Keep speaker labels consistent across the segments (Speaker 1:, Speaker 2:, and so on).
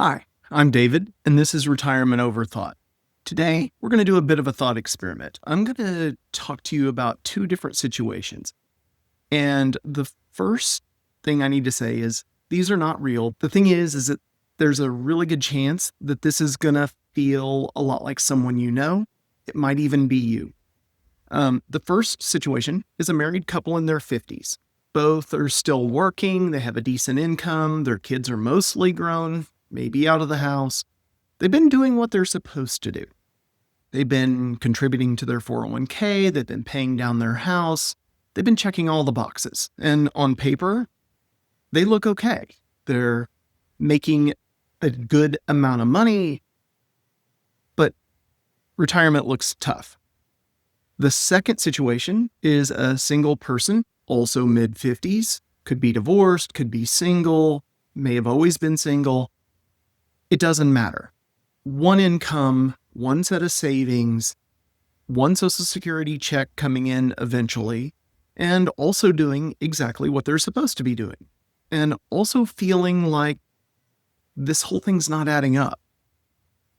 Speaker 1: Hi, I'm David, and this is Retirement Overthought. Today, we're going to do a bit of a thought experiment. I'm going to talk to you about two different situations. And the first thing I need to say is these are not real. The thing is that there's a really good chance that this is going to feel a lot like someone you know. It might even be you. The first situation is a married couple in their 50s. Both are still working, they have a decent income, their kids are mostly grown, maybe out of the house. They've been doing what they're supposed to do. They've been contributing to their 401k, they've been paying down their house, they've been checking all the boxes. And on paper, they look okay. They're making a good amount of money, but retirement looks tough. The second situation is a single person, also mid-50s, could be divorced, could be single, may have always been single. It doesn't matter. One income, one set of savings, one Social Security check coming in eventually, and also doing exactly what they're supposed to be doing. And also feeling like this whole thing's not adding up.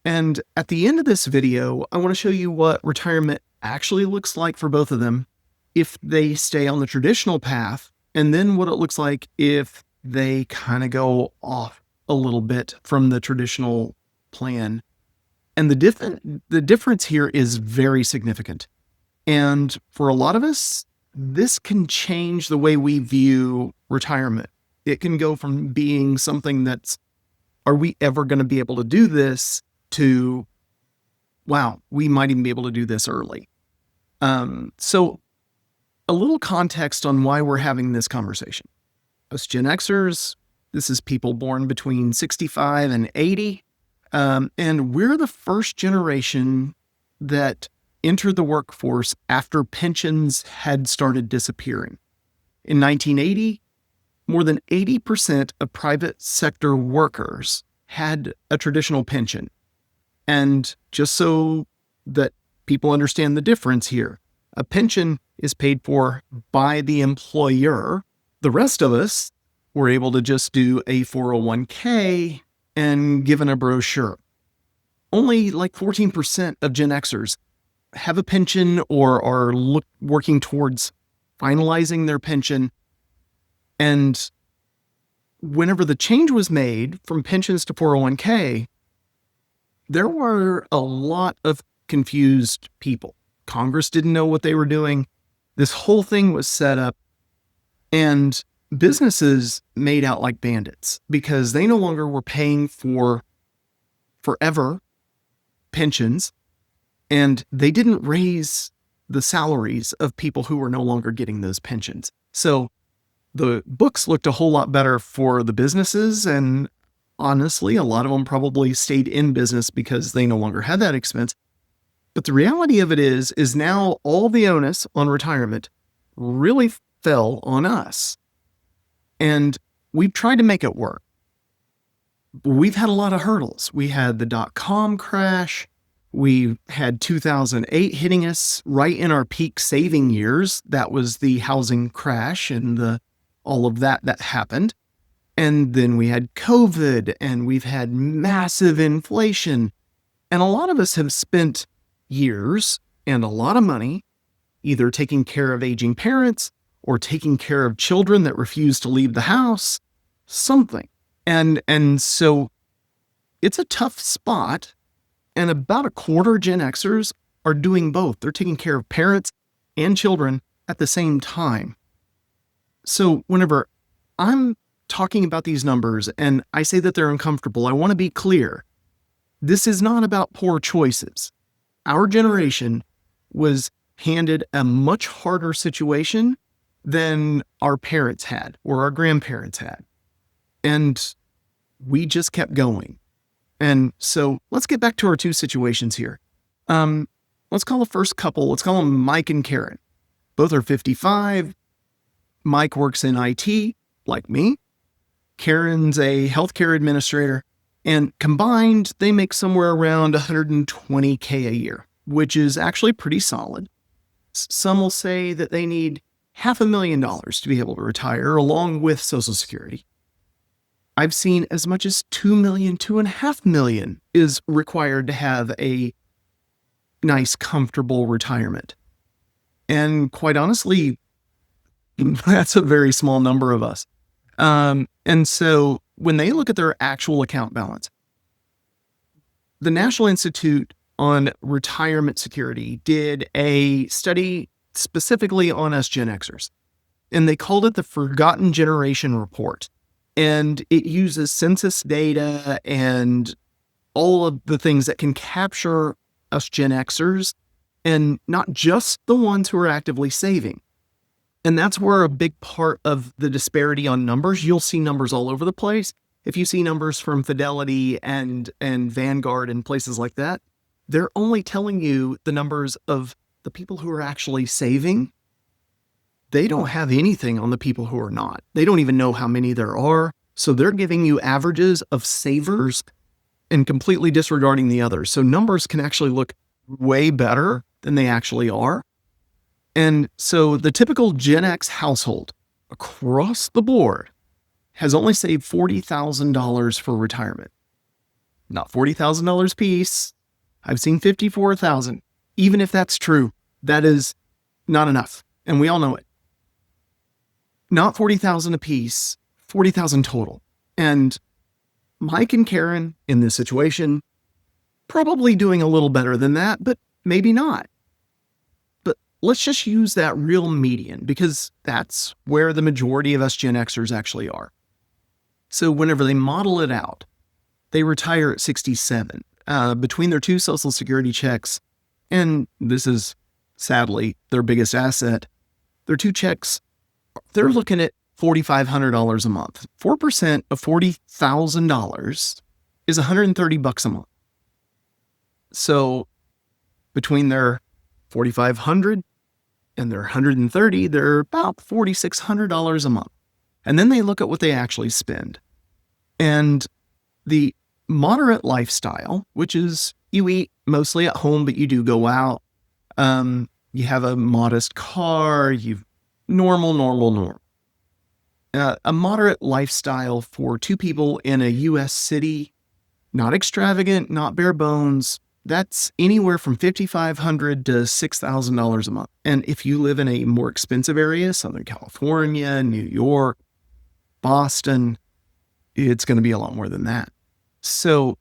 Speaker 1: And at the end of this video, I want to show you what retirement actually looks like for both of them if they stay on the traditional path, and then what it looks like if they kind of go off a little bit from the traditional plan. And the difference here is very significant. And for a lot of us, this can change the way we view retirement. It can go from being something that's, are we ever going to be able to do this, to, wow, we might even be able to do this early. So a little context on why we're having this conversation. Us Gen Xers, this is people born between 65 and 80. And we're the first generation that entered the workforce after pensions had started disappearing. In 1980, more than 80% of private sector workers had a traditional pension. And just so that people understand the difference here, a pension is paid for by the employer. The rest of us were able to just do a 401k and given a brochure. Only like 14% of Gen Xers have a pension or are working towards finalizing their pension. And whenever the change was made from pensions to 401k, there were a lot of confused people. Congress didn't know what they were doing. This whole thing was set up, and businesses made out like bandits because they no longer were paying for forever pensions, and they didn't raise the salaries of people who were no longer getting those pensions. So the books looked a whole lot better for the businesses, and honestly, a lot of them probably stayed in business because they no longer had that expense. But the reality of it is now all the onus on retirement really fell on us. And we've tried to make it work. We've had a lot of hurdles. We had the .com crash. We had 2008 hitting us right in our peak saving years. That was the housing crash and all of that happened. And then we had COVID, and we've had massive inflation. And a lot of us have spent years and a lot of money either taking care of aging parents or taking care of children that refuse to leave the house, something. And so it's a tough spot, and about a quarter Gen Xers are doing both. They're taking care of parents and children at the same time. So whenever I'm talking about these numbers and I say that they're uncomfortable, I want to be clear. This is not about poor choices. Our generation was handed a much harder situation than our parents had or our grandparents had. And we just kept going. And so let's get back to our two situations here. Let's call the first couple, let's call them Mike and Karen. Both are 55. Mike works in IT, like me. Karen's a healthcare administrator. And combined, they make somewhere around $120K a year, which is actually pretty solid. Some will say that they need $500,000 to be able to retire along with Social Security. I've seen as much as 2 million, 2.5 million is required to have a nice, comfortable retirement. And quite honestly, that's a very small number of us. And so when they look at their actual account balance, the National Institute on Retirement Security did a study specifically on us Gen Xers, and they called it the Forgotten Generation Report. And it uses census data and all of the things that can capture us Gen Xers, and not just the ones who are actively saving. And that's where a big part of the disparity on numbers, you'll see numbers all over the place. If you see numbers from Fidelity and Vanguard and places like that, they're only telling you the numbers of the people who are actually saving. They don't have anything on the people who are not. They don't even know how many there are. So they're giving you averages of savers and completely disregarding the others. So numbers can actually look way better than they actually are. And so the typical Gen X household across the board has only saved $40,000 for retirement. Not $40,000 piece. I've seen $54,000. Even if that's true, that is not enough. And we all know it. Not $40,000 a piece, $40,000 total. And Mike and Karen in this situation, probably doing a little better than that, but maybe not. But let's just use that real median, because that's where the majority of us Gen Xers actually are. So whenever they model it out, they retire at 67. Between their two Social Security checks, and this is sadly their biggest asset, their two checks, they're looking at $4,500 a month. 4% of $40,000 is $130 a month. So between their $4,500 and their $130, they're about $4,600 a month. And then they look at what they actually spend. And the moderate lifestyle, which is you eat mostly at home, but you do go out. You have a modest car, you've normal. A moderate lifestyle for two people in a U.S. city, not extravagant, not bare bones, that's anywhere from $5,500 to $6,000 a month. And if you live in a more expensive area, Southern California, New York, Boston, it's going to be a lot more than that. So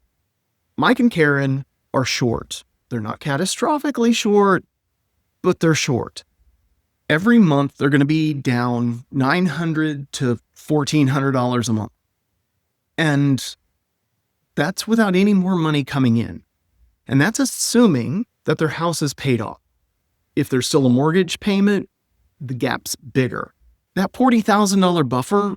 Speaker 1: Mike and Karen are short. They're not catastrophically short, but they're short. Every month, they're going to be down $900 to $1,400 a month. And that's without any more money coming in. And that's assuming that their house is paid off. If there's still a mortgage payment, the gap's bigger. That $40,000 buffer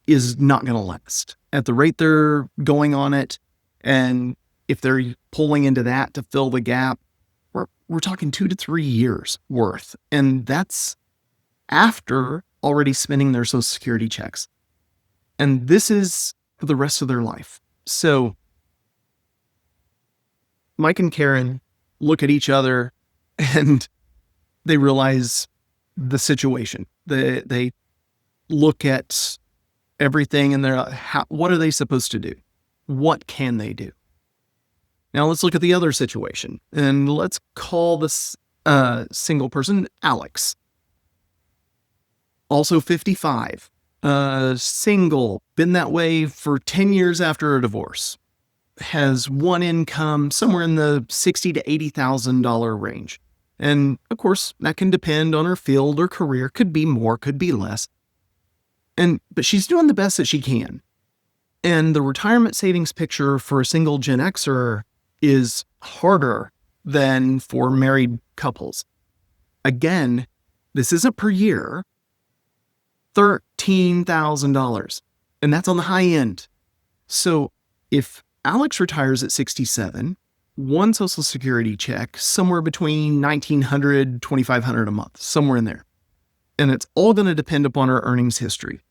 Speaker 1: is not going to last at the rate they're going on it. And if they're pulling into that to fill the gap, we're talking 2 to 3 years worth. And that's after already spending their Social Security checks. And this is for the rest of their life. So Mike and Karen look at each other and they realize the situation. They look at everything and they're like, what are they supposed to do? What can they do? Now let's look at the other situation, and let's call this single person Alex. Also 55, single, been that way for 10 years after a divorce, has one income somewhere in the $60,000 to $80,000 range. And of course, that can depend on her field or career, could be more, could be less. But she's doing the best that she can. And the retirement savings picture for a single Gen Xer is harder than for married couples. Again, this isn't per year, $13,000. And that's on the high end. So if Alex retires at 67, one Social Security check, somewhere between $1,900, $2,500 a month, somewhere in there. And it's all going to depend upon her earnings history.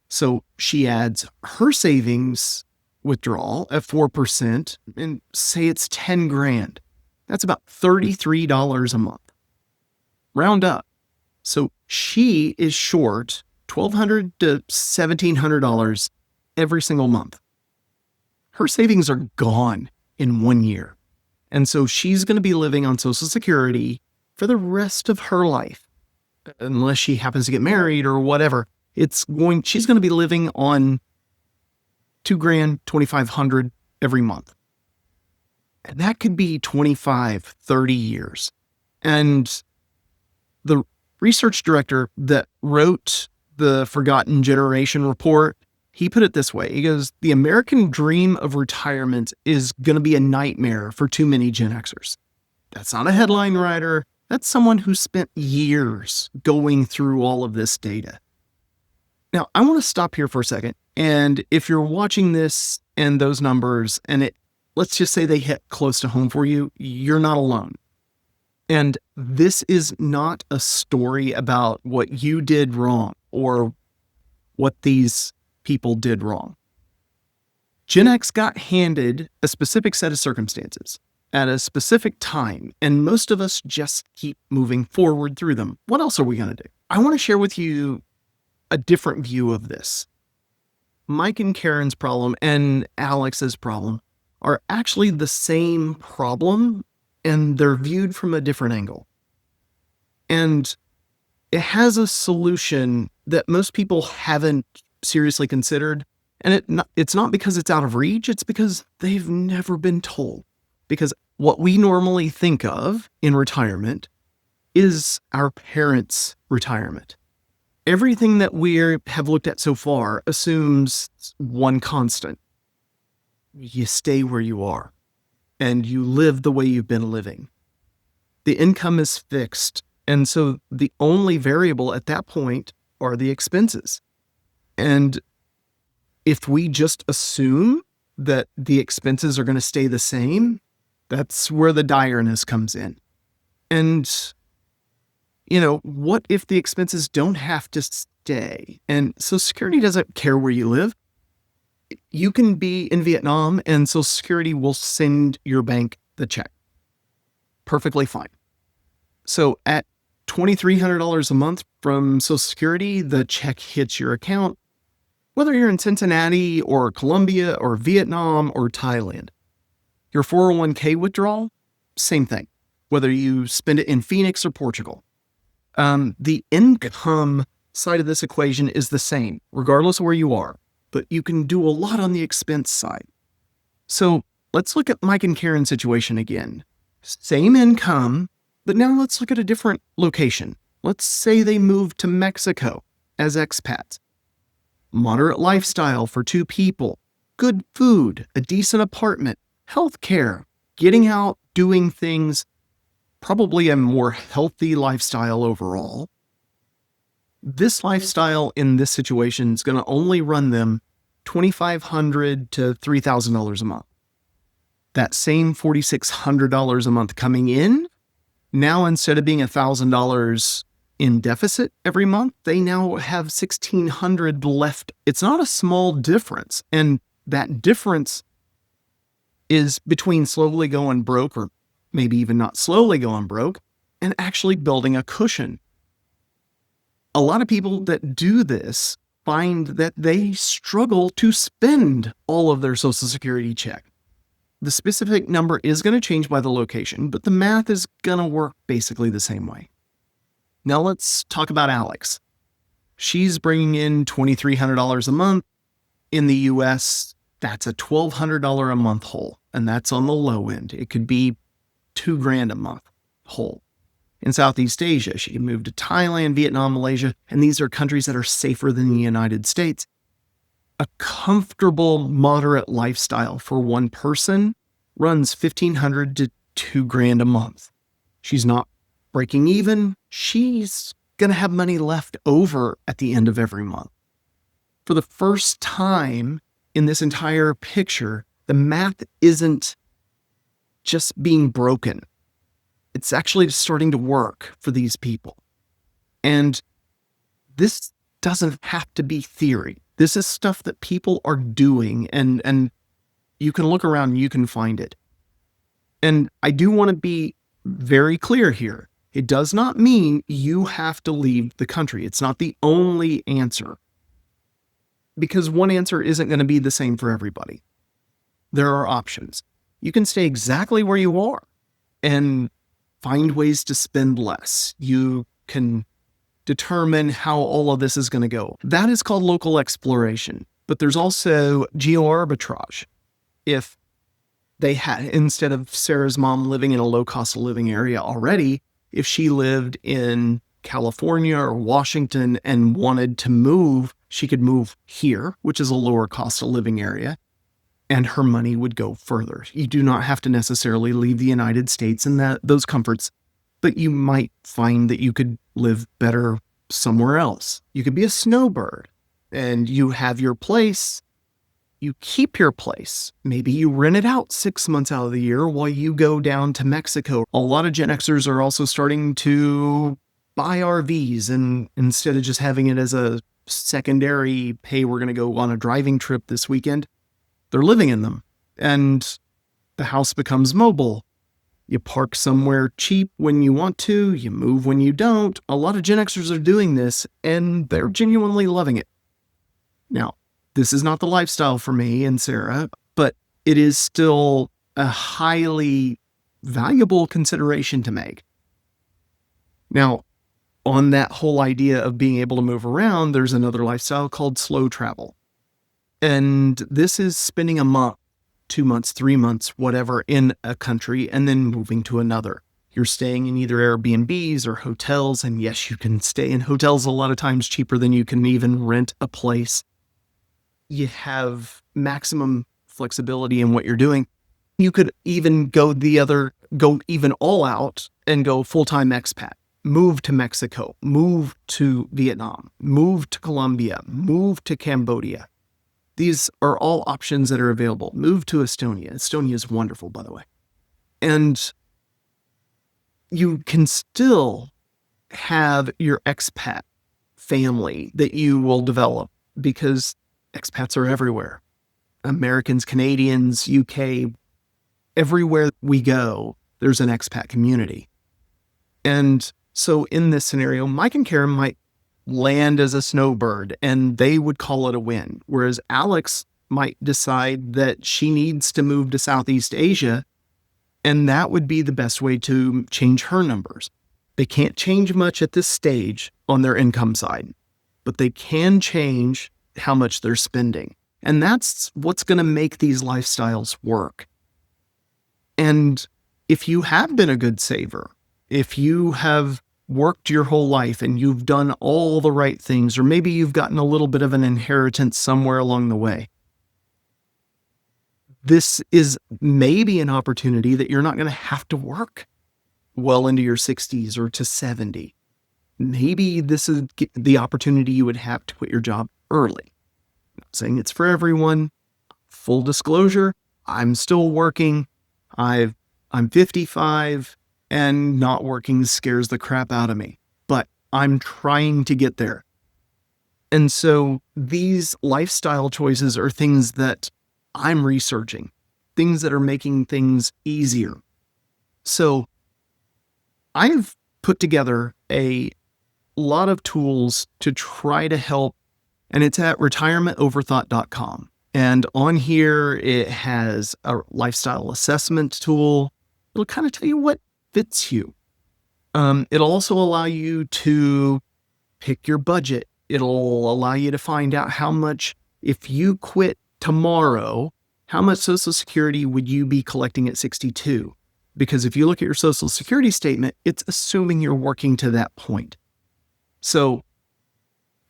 Speaker 1: So she adds her savings withdrawal at 4% and say it's 10 grand. That's about $33 a month. Round up. So she is short $1,200 to $1,700 every single month. Her savings are gone in 1 year. And so she's going to be living on Social Security for the rest of her life, unless she happens to get married or whatever. She's going to be living on $2,000, $2,500 every month. And that could be 25, 30 years. And the research director that wrote the Forgotten Generation report, he put it this way. He goes, the American dream of retirement is going to be a nightmare for too many Gen Xers. That's not a headline writer. That's someone who spent years going through all of this data. Now, I want to stop here for a second. And if you're watching this and those numbers, and let's just say they hit close to home for you, you're not alone. And this is not a story about what you did wrong or what these people did wrong. Gen X got handed a specific set of circumstances at a specific time, and most of us just keep moving forward through them. What else are we going to do? I want to share with you a different view of this. Mike and Karen's problem and Alex's problem are actually the same problem, and they're viewed from a different angle. And it has a solution that most people haven't seriously considered. And it's not because it's out of reach, it's because they've never been told. Because what we normally think of in retirement is our parents' retirement. Everything that we have looked at so far assumes one constant. You stay where you are, and you live the way you've been living. The income is fixed, and so the only variable at that point are the expenses. And if we just assume that the expenses are going to stay the same, that's where the direness comes in. And what if the expenses don't have to stay? And Social Security doesn't care where you live. You can be in Vietnam and Social Security will send your bank the check. Perfectly fine. So at $2,300 a month from Social Security, the check hits your account, whether you're in Cincinnati or Colombia or Vietnam or Thailand. Your 401k withdrawal, same thing, whether you spend it in Phoenix or Portugal. The income side of this equation is the same, regardless of where you are, but you can do a lot on the expense side. So let's look at Mike and Karen's situation again. Same income, but now let's look at a different location. Let's say they moved to Mexico as expats. Moderate lifestyle for two people, good food, a decent apartment, healthcare, getting out, doing things, probably a more healthy lifestyle overall. This lifestyle in this situation is going to only run them $2,500 to $3,000 a month. That same $4,600 a month coming in, now instead of being $1,000 in deficit every month, they now have $1,600 left. It's not a small difference. And that difference is between slowly going broke, or maybe even not slowly going broke, and actually building a cushion. A lot of people that do this find that they struggle to spend all of their Social Security check. The specific number is going to change by the location, but the math is going to work basically the same way. Now let's talk about Alex. She's bringing in $2,300 a month. In the US, that's a $1,200 a month hole, and that's on the low end. It could be $2,000 a month whole. In Southeast Asia, she can move to Thailand, Vietnam, Malaysia, and these are countries that are safer than the United States. A comfortable, moderate lifestyle for one person runs $1,500 to $2,000 a month. She's not breaking even. She's going to have money left over at the end of every month. For the first time in this entire picture, the math isn't just being broken. It's actually starting to work for these people. And this doesn't have to be theory. This is stuff that people are doing, and you can look around and you can find it. And I do want to be very clear here. It does not mean you have to leave the country. It's not the only answer. because one answer isn't going to be the same for everybody. There are options. You can stay exactly where you are and find ways to spend less. You can determine how all of this is going to go. That is called local exploration. But there's also geo-arbitrage. If they had, instead of Sarah's mom living in a low cost of living area already, if she lived in California or Washington and wanted to move, she could move here, which is a lower cost of living area, and her money would go further. You do not have to necessarily leave the United States and those comforts, but you might find that you could live better somewhere else. You could be a snowbird and you have your place. You keep your place. Maybe you rent it out 6 months out of the year while you go down to Mexico. A lot of Gen Xers are also starting to buy RVs, and instead of just having it as a secondary, hey, we're going to go on a driving trip this weekend, they're living in them. And the house becomes mobile. You park somewhere cheap when you want to, you move when you don't. A lot of Gen Xers are doing this, and they're genuinely loving it. Now, this is not the lifestyle for me and Sarah, but it is still a highly valuable consideration to make. Now, on that whole idea of being able to move around, there's another lifestyle called slow travel. And this is spending a month, 2 months, 3 months, whatever, in a country and then moving to another. You're staying in either Airbnbs or hotels. And yes, you can stay in hotels a lot of times cheaper than you can even rent a place. You have maximum flexibility in what you're doing. You could even go even all out and go full-time expat, move to Mexico, move to Vietnam, move to Colombia, move to Cambodia. These are all options that are available. Move to Estonia. Estonia is wonderful, by the way. And you can still have your expat family that you will develop, because expats are everywhere. Americans, Canadians, UK, everywhere we go, there's an expat community. And so in this scenario, Mike and Karen might land as a snowbird and they would call it a win. Whereas Alex might decide that she needs to move to Southeast Asia, and that would be the best way to change her numbers. They can't change much at this stage on their income side, but they can change how much they're spending. And that's what's going to make these lifestyles work. And if you have been a good saver, if you have worked your whole life and you've done all the right things, or maybe you've gotten a little bit of an inheritance somewhere along the way, this is maybe an opportunity that you're not going to have to work well into your 60s or to 70. Maybe this is the opportunity you would have to quit your job early. I'm not saying it's for everyone. Full disclosure, I'm still working. I'm 55, and not working scares the crap out of me, but I'm trying to get there. And so these lifestyle choices are things that I'm researching, things that are making things easier. So I've put together a lot of tools to try to help, and it's at retirementoverthought.com. And on here, it has a lifestyle assessment tool. It'll kind of tell you what fits you. It'll also allow you to pick your budget. It'll allow you to find out how much, if you quit tomorrow, how much Social Security would you be collecting at 62? Because if you look at your Social Security statement, it's assuming you're working to that point. So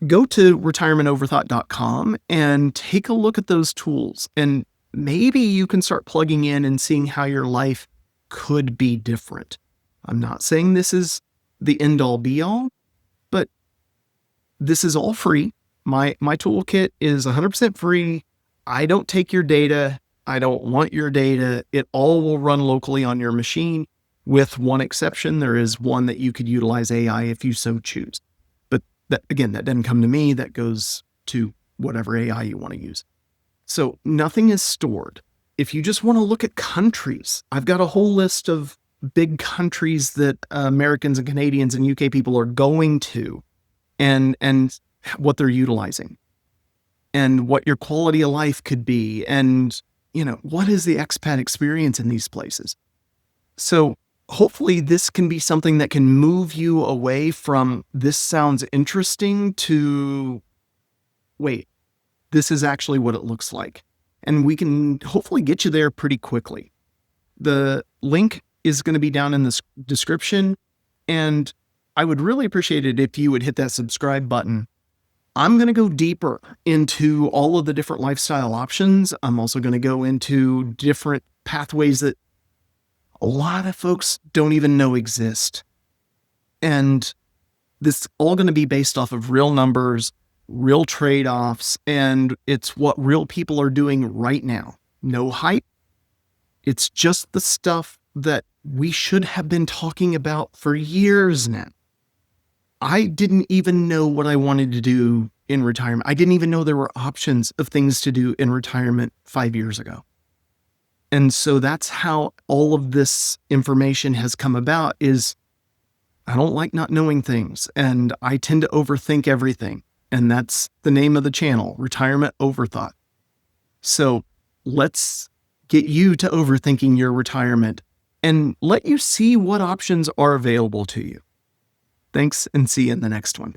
Speaker 1: go to retirementoverthought.com and take a look at those tools. And maybe you can start plugging in and seeing how your life could be different. I'm not saying this is the end all be all, but this is all free. My toolkit is 100% free. I don't take your data. I don't want your data. It all will run locally on your machine, with one exception. There is one that you could utilize AI if you so choose. But that doesn't come to me. That goes to whatever AI you want to use. So nothing is stored. If you just want to look at countries, I've got a whole list of big countries that Americans and Canadians and UK people are going to, and what they're utilizing. and what your quality of life could be, and, what is the expat experience in these places. So hopefully this can be something that can move you away from this sounds interesting to, wait, this is actually what it looks like. And we can hopefully get you there pretty quickly. The link is going to be down in the description, and I would really appreciate it if you would hit that subscribe button. I'm going to go deeper into all of the different lifestyle options. I'm also going to go into different pathways that a lot of folks don't even know exist. And this is all going to be based off of real numbers, real trade-offs, and it's what real people are doing right now. No hype. It's just the stuff that we should have been talking about for years now. I didn't even know what I wanted to do in retirement. I didn't even know there were options of things to do in retirement 5 years ago. And so that's how all of this information has come about. Is I don't like not knowing things, and I tend to overthink everything. And that's the name of the channel, Retirement Overthought. So let's get you to overthinking your retirement and let you see what options are available to you. Thanks, and see you in the next one.